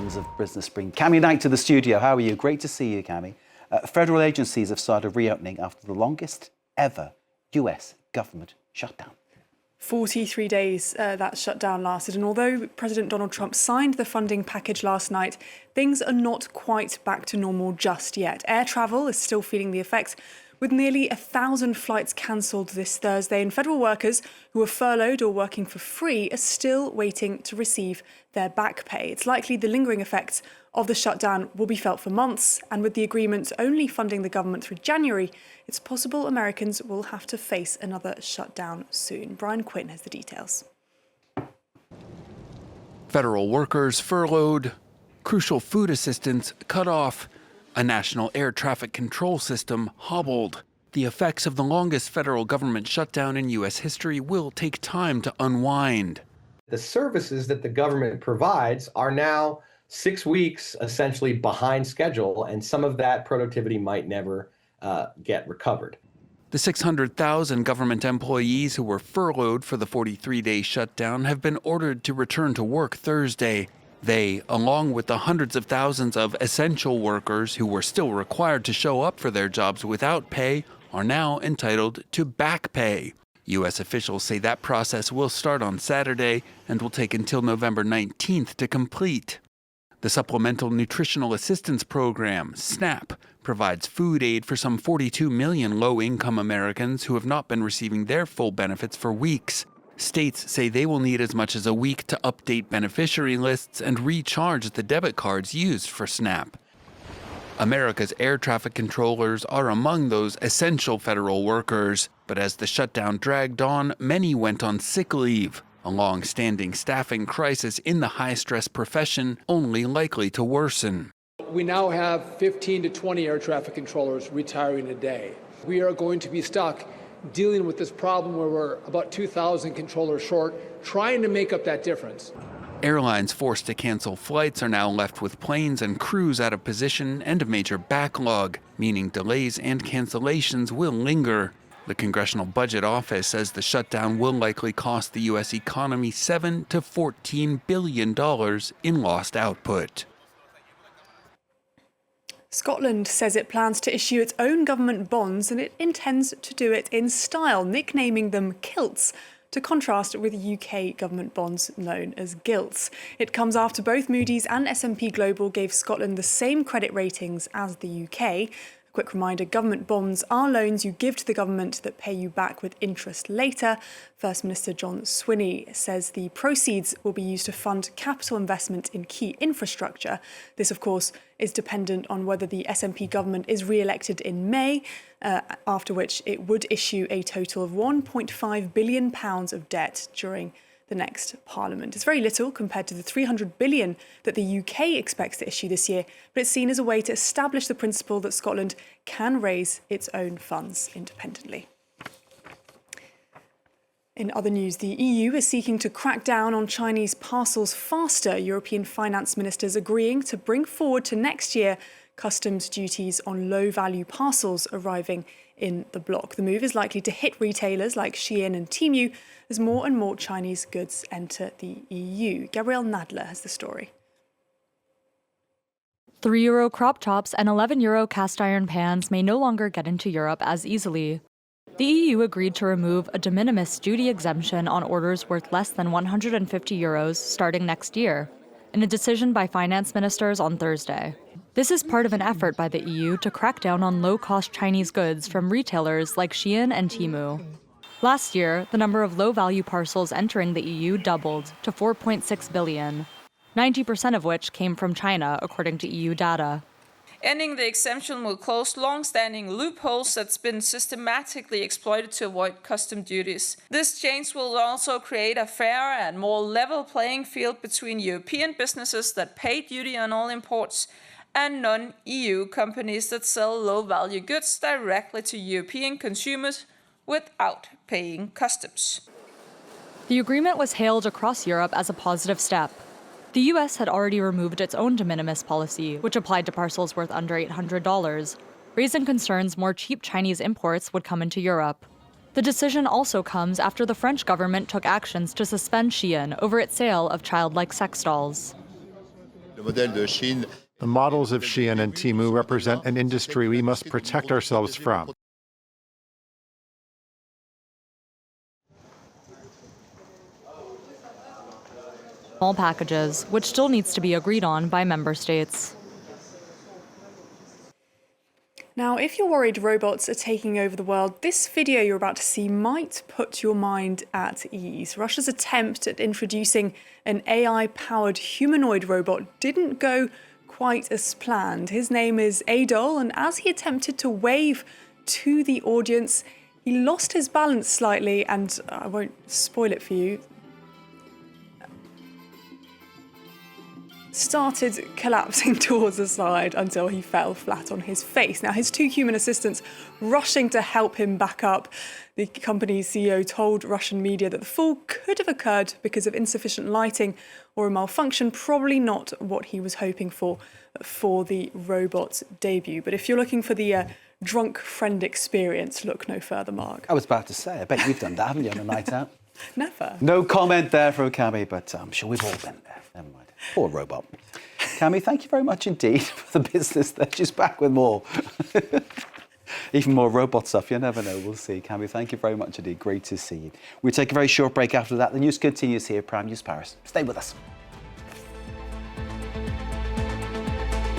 editions of Business Spring. Cami Knight to the studio. How are you? Great to see you, Cami. Federal agencies have started reopening after the longest ever US government shutdown. 43 days that shutdown lasted, and although President Donald Trump signed the funding package last night, things are not quite back to normal just yet. Air travel is still feeling the effects, with nearly 1,000 flights cancelled this Thursday, and federal workers who are furloughed or working for free are still waiting to receive their back pay. It's likely the lingering effects of the shutdown will be felt for months, and with the agreement only funding the government through January, it's possible Americans will have to face another shutdown soon. Brian Quinn has the details. Federal workers furloughed, crucial food assistance cut off, a national air traffic control system hobbled. The effects of the longest federal government shutdown in U.S. history will take time to unwind. The services that the government provides are now 6 weeks essentially behind schedule, and some of that productivity might never get recovered. The 600,000 government employees who were furloughed for the 43-day shutdown have been ordered to return to work Thursday. They, along with the hundreds of thousands of essential workers who were still required to show up for their jobs without pay, are now entitled to back pay. U.S. officials say that process will start on Saturday and will take until November 19th to complete. The Supplemental Nutritional Assistance Program, SNAP, provides food aid for some 42 million low-income Americans who have not been receiving their full benefits for weeks. States say they will need as much as a week to update beneficiary lists and recharge the debit cards used for SNAP. America's air traffic controllers are among those essential federal workers, but as the shutdown dragged on, many went on sick leave. A long-standing staffing crisis in the high-stress profession only likely to worsen. We now have 15 to 20 air traffic controllers retiring a day. We are going to be stuck dealing with this problem where we're about 2,000 controllers short, trying to make up that difference. Airlines forced to cancel flights are now left with planes and crews out of position and a major backlog, meaning delays and cancellations will linger. The Congressional Budget Office says the shutdown will likely cost the U.S. economy $7 to $14 billion in lost output. Scotland says it plans to issue its own government bonds, and it intends to do it in style, nicknaming them kilts, to contrast with UK government bonds known as gilts. It comes after both Moody's and S&P Global gave Scotland the same credit ratings as the UK. Quick reminder, government bonds are loans you give to the government that pay you back with interest later. First Minister John Swinney says the proceeds will be used to fund capital investment in key infrastructure. This, of course, is dependent on whether the SNP government is re-elected in May, after which it would issue a total of £1.5 billion of debt during the next Parliament. It's very little compared to the $300 billion that the UK expects to issue this year, but it's seen as a way to establish the principle that Scotland can raise its own funds independently. In other news, the EU is seeking to crack down on Chinese parcels faster, European finance ministers agreeing to bring forward to next year customs duties on low-value parcels arriving in the bloc. The move is likely to hit retailers like Shein and Temu as more and more Chinese goods enter the EU. Gabrielle Nadler has the story. €3 crop tops and €11 cast iron pans may no longer get into Europe as easily. The EU agreed to remove a de minimis duty exemption on orders worth less than €150 starting next year, in a decision by finance ministers on Thursday. This is part of an effort by the EU to crack down on low-cost Chinese goods from retailers like Shein and Temu. Last year, the number of low-value parcels entering the EU doubled to 4.6 billion, 90% of which came from China, according to EU data. Ending the exemption will close long-standing loopholes that's been systematically exploited to avoid custom duties. This change will also create a fairer and more level playing field between European businesses that pay duty on all imports and non-EU companies that sell low-value goods directly to European consumers without paying customs. The agreement was hailed across Europe as a positive step. The US had already removed its own de minimis policy, which applied to parcels worth under $800, raising concerns more cheap Chinese imports would come into Europe. The decision also comes after the French government took actions to suspend Shein over its sale of childlike sex dolls. The models of Shein and Temu represent an industry we must protect ourselves from. Small packages, which still needs to be agreed on by member states. Now, if you're worried robots are taking over the world, this video you're about to see might put your mind at ease. Russia's attempt at introducing an AI-powered humanoid robot didn't go quite as planned. His name is Adol, and as he attempted to wave to the audience, he lost his balance slightly, and I won't spoil it for you, started collapsing towards the side until he fell flat on his face. Now, his two human assistants rushing to help him back up. The company's CEO told Russian media that the fall could have occurred because of insufficient lighting or a malfunction, probably not what he was hoping for the robot's debut. But if you're looking for the drunk friend experience, look no further, Mark. I was about to say, I bet you've done that, haven't you, on a night out? Never. No comment there from Cami, but I'm sure we've all been there. Never mind. Poor robot. Cami, thank you very much indeed for the business there. She's back with more. Even more robot stuff. You never know. We'll see. Cami, thank you very much indeed. Great to see you. We'll take a very short break after that. The news continues here at Prime News Paris. Stay with us.